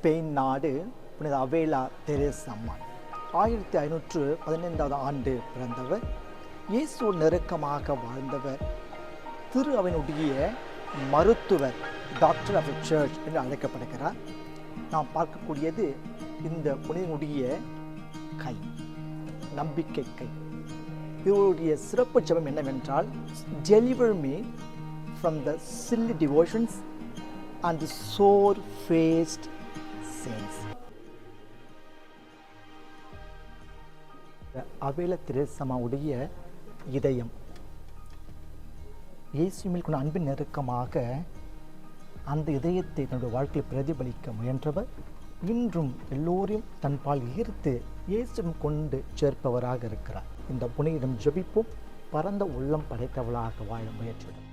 Spain நாடு புனித அவேலா Teresa அம்மா 1515 ஆண்டு பிறந்தவர். இயேசு நெருக்கமாக வாழ்ந்தவர். திரு அவனுடைய மருத்துவர், டாக்டர் ஆஃப் த சர்ச் என்று அழைக்கப்படுகிறார். நாம் பார்க்கக்கூடியது இந்த புனிதனுடைய கை, நம்பிக்கை கை. இவருடைய சிறப்பு ஜெபம் என்னவென்றால், deliver me from the silly devotions and the sore-faced saints. அவேலா தெரேசாவுடைய இதயம் இயேசுவில் கொண்ட அன்பின் நெருக்கமாக அந்த இதயத்தை தன்னுடைய வாழ்க்கையில் பிரதிபலிக்க முயன்றவர். இன்றும் எல்லோரையும் தன்பால் ஈர்த்து இயேசுவிடம் கொண்டு சேர்ப்பவராக இருக்கிறார். இந்த புனிதம் ஜெபிப்போம். பரந்த உள்ளம் படைத்தவளாக வாழ முயற்சிடும்.